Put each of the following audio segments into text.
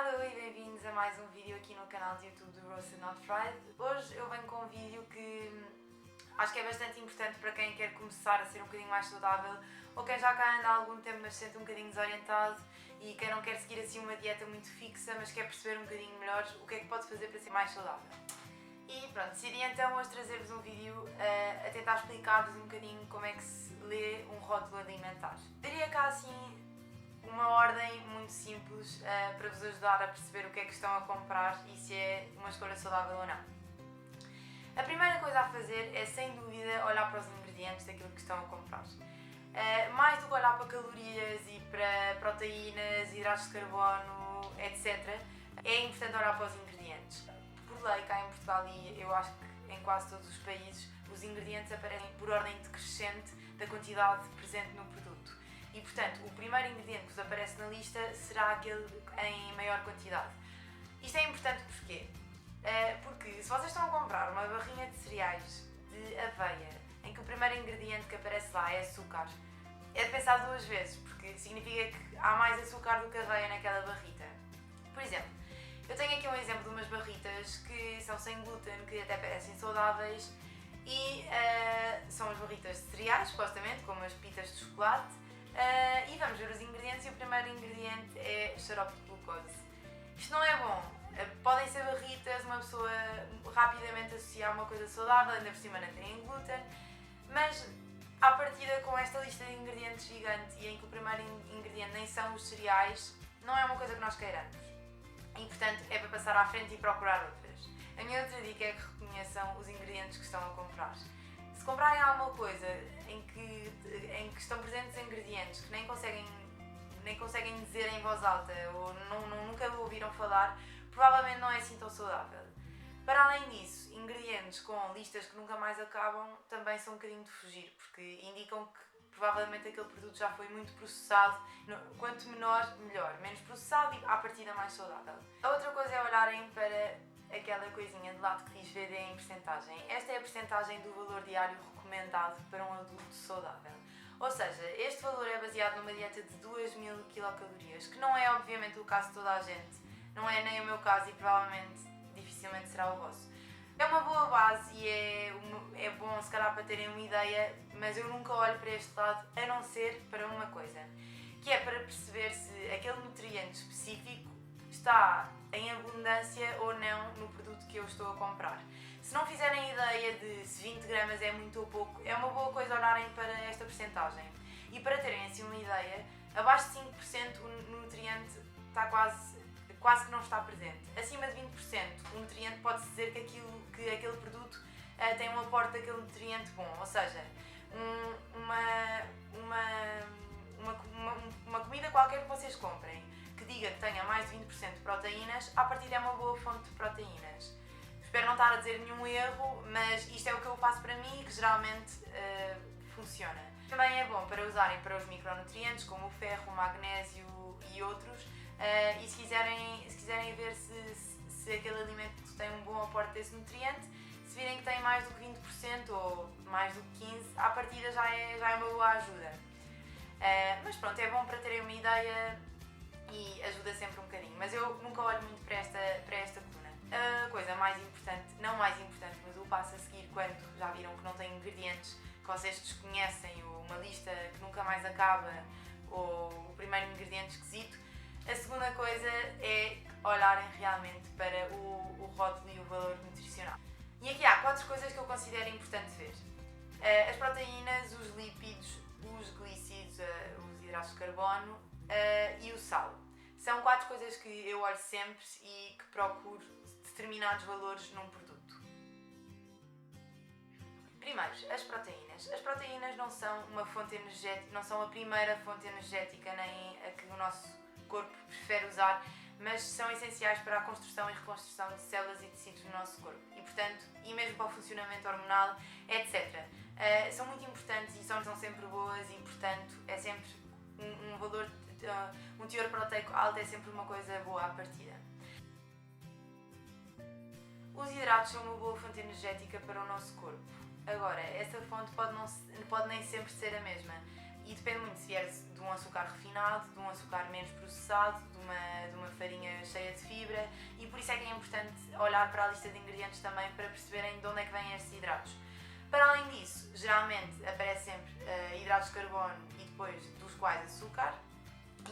Alô e bem-vindos a mais um vídeo aqui no canal de YouTube do Roasted Not Fried. Hoje eu venho com um vídeo que acho que é bastante importante para quem quer começar a ser um bocadinho mais saudável ou quem já cá anda há algum tempo mas se sente um bocadinho desorientado e quem não quer seguir assim uma dieta muito fixa mas quer perceber um bocadinho melhor o que é que pode fazer para ser mais saudável. E pronto, decidi então hoje trazer-vos um vídeo a tentar explicar-vos um bocadinho como é que se lê um rótulo alimentar. Diria cá assim uma ordem muito simples para vos ajudar a perceber o que é que estão a comprar e se é uma escolha saudável ou não. A primeira coisa a fazer é, sem dúvida, olhar para os ingredientes daquilo que estão a comprar. Mais do que olhar para calorias e para proteínas, hidratos de carbono, etc., é importante olhar para os ingredientes. Por lei, cá em Portugal e eu acho que em quase todos os países, os ingredientes aparecem por ordem decrescente da quantidade presente no produto. E, portanto, o primeiro ingrediente que vos aparece na lista será aquele em maior quantidade. Isto é importante porquê? Porque se vocês estão a comprar uma barrinha de cereais de aveia, em que o primeiro ingrediente que aparece lá é açúcar, é de pensar duas vezes, porque significa que há mais açúcar do que aveia naquela barrita. Por exemplo, eu tenho aqui um exemplo de umas barritas que são sem glúten, que até parecem saudáveis, e são as barritas de cereais, supostamente, como as pitas de chocolate. E vamos ver os ingredientes e o primeiro ingrediente é xarope de glucose. Isto não é bom. Podem ser barritas, uma pessoa rapidamente associar uma coisa saudável, ainda por cima não tem glúten, mas à partida com esta lista de ingredientes gigante e em que o primeiro ingrediente nem são os cereais, não é uma coisa que nós queiramos. E portanto é para passar à frente e procurar outras. A minha outra dica é que reconheçam os ingredientes que estão a comprar. Se comprarem alguma coisa em que estão presentes ingredientes que nem conseguem dizer em voz alta ou nunca ouviram falar, provavelmente não é assim tão saudável. Para além disso, ingredientes com listas que nunca mais acabam também são um bocadinho de fugir, porque indicam que provavelmente aquele produto já foi muito processado, quanto menor, melhor. Menos processado e à partida mais saudável. A outra coisa é olharem para aquela coisinha de lado que diz VD em percentagem. Esta é a percentagem do valor diário recomendado para um adulto saudável. Ou seja, este valor é baseado numa dieta de 2000 quilocalorias, que não é obviamente o caso de toda a gente, não é nem o meu caso e provavelmente dificilmente será o vosso. É uma boa base e é bom se calhar para terem uma ideia, mas eu nunca olho para este lado a não ser para uma coisa, que é para perceber se aquele nutriente específico está em abundância ou não no produto que eu estou a comprar. Se não fizerem ideia de se 20 gramas é muito ou pouco, é uma boa coisa olharem para esta percentagem. E para terem assim uma ideia, abaixo de 5% o nutriente está quase que não está presente. Acima de 20% o nutriente pode-se dizer que aquele produto tem um aporte daquele nutriente bom, ou seja, uma comida qualquer que vocês comprem que diga que tenha mais de 20% de proteínas, à partida é uma boa fonte de proteínas. Espero não estar a dizer nenhum erro, mas isto é o que eu faço para mim e que geralmente funciona. Também é bom para usarem para os micronutrientes, como o ferro, o magnésio e outros, e se quiserem ver se aquele alimento tem um bom aporte desse nutriente, se virem que tem mais do que 20% ou mais do que 15%, à partida já é uma boa ajuda. Mas pronto, é bom para terem uma ideia e ajuda sempre um bocadinho, mas eu nunca olho muito para esta coluna. A coisa mais importante, não mais importante, mas o passo a seguir quando já viram que não tem ingredientes que vocês desconhecem ou uma lista que nunca mais acaba ou o primeiro ingrediente esquisito, a segunda coisa é olharem realmente para o rótulo e o valor nutricional. E aqui há 4 coisas que eu considero importante ver. As proteínas, os lípidos, os glicídios, os hidratos de carbono e o sal. São 4 coisas que eu olho sempre e que procuro determinados valores num produto. Primeiro, as proteínas. As proteínas não são uma fonte energética, não são a primeira fonte energética nem a que o nosso corpo prefere usar, mas são essenciais para a construção e reconstrução de células e tecidos no nosso corpo e, portanto, e mesmo para o funcionamento hormonal, etc. São muito importantes e são sempre boas e, portanto, é sempre um valor, um teor proteico alto é sempre uma coisa boa à partida. Os hidratos são uma boa fonte energética para o nosso corpo. Agora, essa fonte pode nem sempre ser a mesma e depende muito se vier de um açúcar refinado, de um açúcar menos processado, de uma farinha cheia de fibra e por isso é que é importante olhar para a lista de ingredientes também para perceberem de onde é que vêm estes hidratos. Para além disso, geralmente aparece sempre hidratos de carbono e depois dos quais açúcar,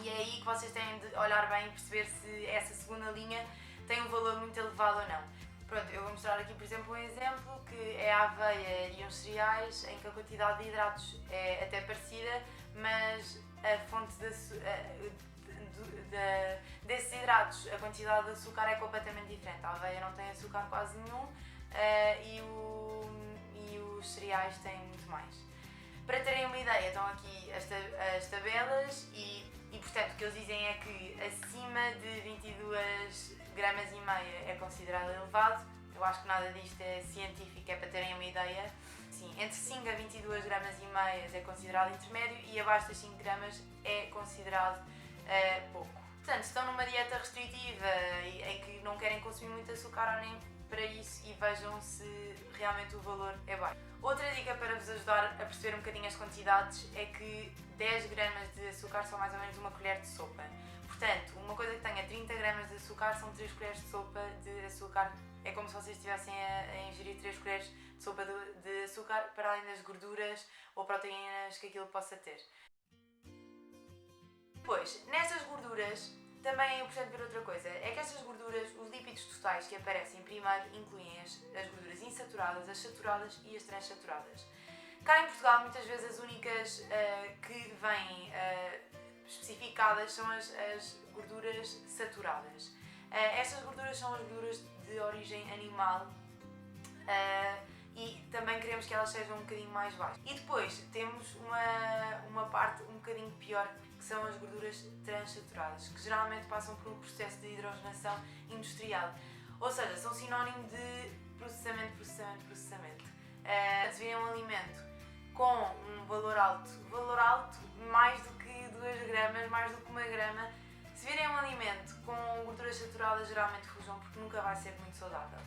e é aí que vocês têm de olhar bem e perceber se essa segunda linha tem um valor muito elevado ou não. Pronto, eu vou mostrar aqui, por exemplo, um exemplo que é a aveia e uns cereais em que a quantidade de hidratos é até parecida, mas a fonte desses hidratos, a quantidade de açúcar é completamente diferente. A aveia não tem açúcar quase nenhum e os cereais têm muito mais. Para terem uma ideia, estão aqui as tabelas e portanto o que eles dizem é que acima de 22 gramas e meia é considerado elevado. Eu acho que nada disto é científico, é para terem uma ideia. Sim, entre 5 a 22 gramas e meias é considerado intermédio e abaixo das 5 gramas é considerado pouco. Portanto, estão numa dieta restritiva em que não querem consumir muito açúcar ou nem para isso e vejam se realmente o valor é baixo. Outra dica para vos ajudar a perceber um bocadinho as quantidades é que 10 gramas de açúcar são mais ou menos uma colher de sopa. Portanto, uma coisa que tenha 30 gramas de açúcar são 3 colheres de sopa de açúcar. É como se vocês estivessem a ingerir 3 colheres de sopa de açúcar para além das gorduras ou proteínas que aquilo possa ter. Depois, nestas gorduras, também é importante ver outra coisa, é que estas gorduras, os lípidos totais que aparecem primeiro, incluem as gorduras insaturadas, as saturadas e as transaturadas. Cá em Portugal, muitas vezes as únicas que vêm especificadas são as gorduras saturadas. Estas gorduras são as gorduras de origem animal e também queremos que elas sejam um bocadinho mais baixas. E depois temos uma parte um bocadinho pior, que são as gorduras transaturadas, que geralmente passam por um processo de hidrogenação industrial, ou seja, são sinónimo de processamento. Se virem um alimento com um valor alto, mais do que 2 gramas, mais do que 1 grama, se virem um alimento com gorduras saturadas, geralmente fujam porque nunca vai ser muito saudável.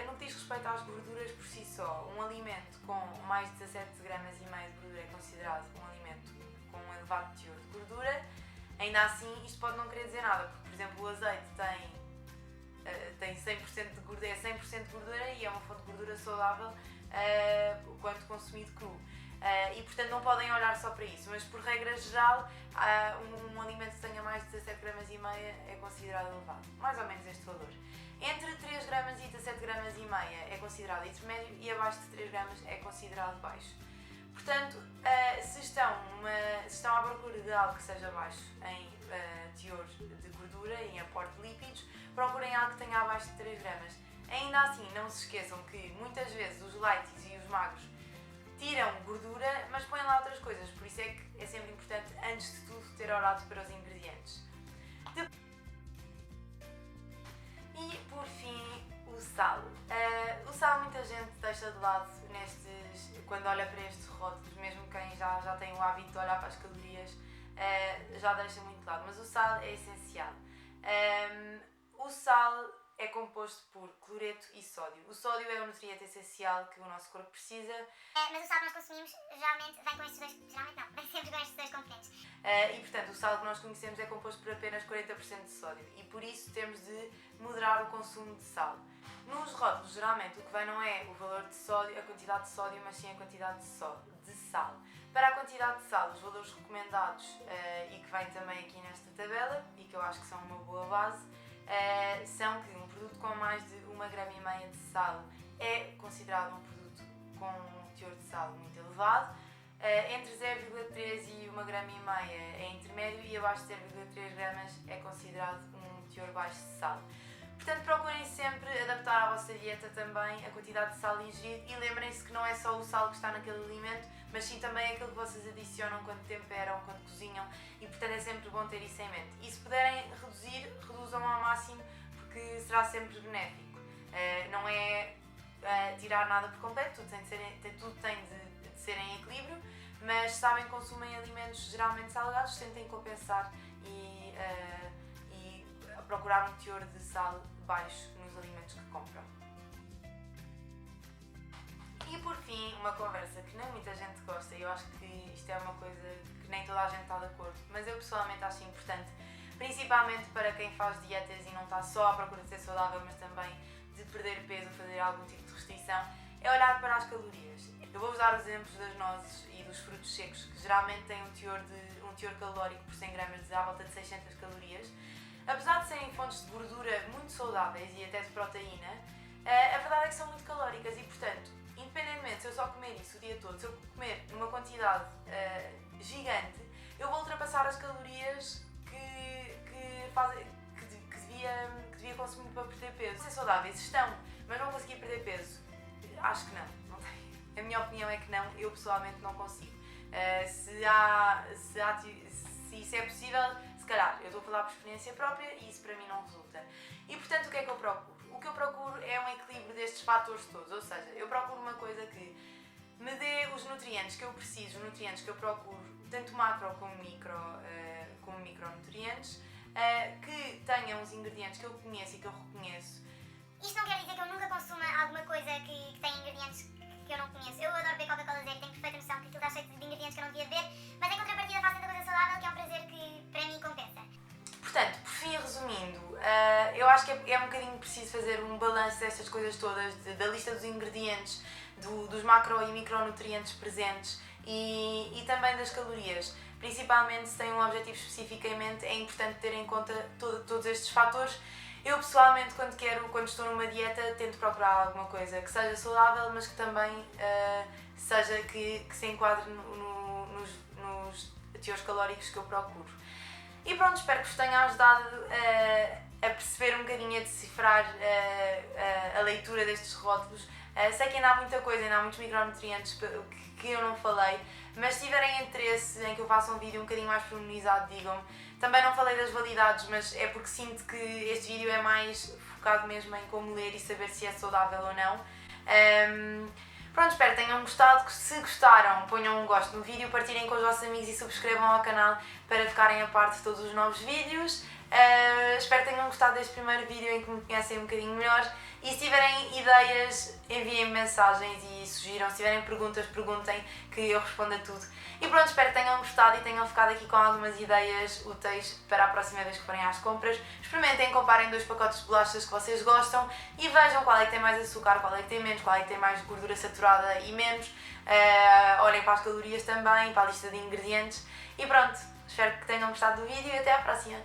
No que diz respeito às gorduras por si só, um alimento com mais de 17 gramas e meio de gordura é considerado um alimento com um elevado teor de gordura. Ainda assim, isto pode não querer dizer nada, porque, por exemplo, o azeite tem 100% de gordura, é 100% de gordura e é uma fonte de gordura saudável quando consumido cru. E portanto não podem olhar só para isso, mas por regra geral um alimento que tenha mais de 17 gramas e meia é considerado elevado, mais ou menos este valor. Entre 3 gramas e 17 gramas e meia é considerado intermédio e abaixo de 3 gramas é considerado baixo. Portanto, se estão à procura de algo que seja baixo em teor de gordura e em aporte de lípidos, procurem algo que tenha abaixo de 3 gramas. Ainda assim, não se esqueçam que muitas vezes os light e os magros tiram gordura, mas põem lá outras coisas, por isso é que é sempre importante, antes de tudo, ter olhado para os ingredientes. E, por fim, o sal. O sal muita gente deixa de lado quando olha para estes rótulos, mesmo quem já tem o hábito de olhar para as calorias, já deixa muito de lado, mas o sal é essencial. O sal é composto por cloreto e sódio. O sódio é um nutriente essencial que o nosso corpo precisa. Mas o sal que nós consumimos geralmente vem com estes dois, geralmente não, vem sempre com estes dois componentes. E portanto o sal que nós conhecemos é composto por apenas 40% de sódio e por isso temos de moderar o consumo de sal. Nos rótulos geralmente o que vem não é o valor de sódio, a quantidade de sódio, mas sim a quantidade de sal. Para a quantidade de sal, os valores recomendados e que vêm também aqui nesta tabela e que eu acho que são uma boa base, são que um produto com mais de 1,5 grama de sal é considerado um produto com um teor de sal muito elevado. Entre 0,3 e 1,5 grama é intermédio e abaixo de 0,3 gramas é considerado um teor baixo de sal. Portanto, procurem sempre adaptar à vossa dieta também a quantidade de sal ingerido e lembrem-se que não é só o sal que está naquele alimento, mas sim também aquilo que vocês adicionam quando temperam, quando cozinham e portanto é sempre bom ter isso em mente. E se puderem reduzir, reduzam ao máximo porque será sempre benéfico. Não é tirar nada por completo, tudo tem de ser em equilíbrio, mas se sabem que consumem alimentos geralmente salgados, tentem compensar e procurar um teor de sal baixo nos alimentos que compram. E por fim, uma conversa que nem muita gente gosta, e eu acho que isto é uma coisa que nem toda a gente está de acordo, mas eu pessoalmente acho importante principalmente para quem faz dietas e não está só à procura de ser saudável, mas também de perder peso, fazer algum tipo de restrição, é olhar para as calorias. Eu vou-vos dar exemplos das nozes e dos frutos secos, que geralmente têm um teor calórico por 100 gramas de à volta de 600 calorias. Apesar de serem fontes de gordura muito saudáveis e até de proteína, a verdade é que são muito calóricas e, portanto, independentemente se eu só comer isso o dia todo, se eu comer numa quantidade gigante, eu vou ultrapassar as calorias que devia consumir para perder peso. Ser saudáveis estão, mas não conseguir perder peso? Acho que não tem. A minha opinião é que não, eu pessoalmente não consigo. Se isso é possível, se calhar, eu estou a falar por experiência própria e isso para mim não resulta. E portanto, o que é que eu procuro? O que eu procuro é um equilíbrio destes fatores todos, ou seja, eu procuro uma coisa que me dê os nutrientes que eu preciso, os nutrientes que eu procuro, tanto macro como micronutrientes, que tenham os ingredientes que eu conheço e que eu reconheço. Isto não quer dizer que eu nunca consuma alguma coisa que tem ingredientes que eu não conheço. Eu adoro ver Coca-Cola zero e tenho perfeita noção que aquilo está cheio de ingredientes que eu não devia ver, mas em contrapartida faço tanta coisa saudável que é um prazer que para mim compensa. Portanto, por fim, resumindo, eu acho que é um bocadinho preciso fazer um balanço destas coisas todas, da lista dos ingredientes, dos macro e micronutrientes presentes e também das calorias. Principalmente se tem um objetivo especificamente, é importante ter em conta todos estes fatores. Eu pessoalmente, quando estou numa dieta, tento procurar alguma coisa que seja saudável, mas que também seja que se enquadre nos teores calóricos que eu procuro. E pronto, espero que vos tenha ajudado a perceber um bocadinho, a decifrar a leitura destes rótulos. Sei que ainda há muita coisa, ainda há muitos micronutrientes que eu não falei, mas se tiverem interesse em que eu faça um vídeo um bocadinho mais pormenorizado, digam-me. Também não falei das validades, mas é porque sinto que este vídeo é mais focado mesmo em como ler e saber se é saudável ou não. Pronto, espero que tenham gostado. Se gostaram, ponham um gosto no vídeo, partilhem com os vossos amigos e subscrevam ao canal para ficarem a par de todos os novos vídeos. Espero que tenham gostado deste primeiro vídeo em que me conhecem um bocadinho melhor. E se tiverem ideias, enviem-me mensagens e sugiram. Se tiverem perguntas, perguntem que eu respondo a tudo. E pronto, espero que tenham gostado e tenham ficado aqui com algumas ideias úteis para a próxima vez que forem às compras. Experimentem, comparem 2 pacotes de bolachas que vocês gostam e vejam qual é que tem mais açúcar, qual é que tem menos, qual é que tem mais gordura saturada e menos. Olhem para as calorias também, para a lista de ingredientes. E pronto, espero que tenham gostado do vídeo e até à próxima.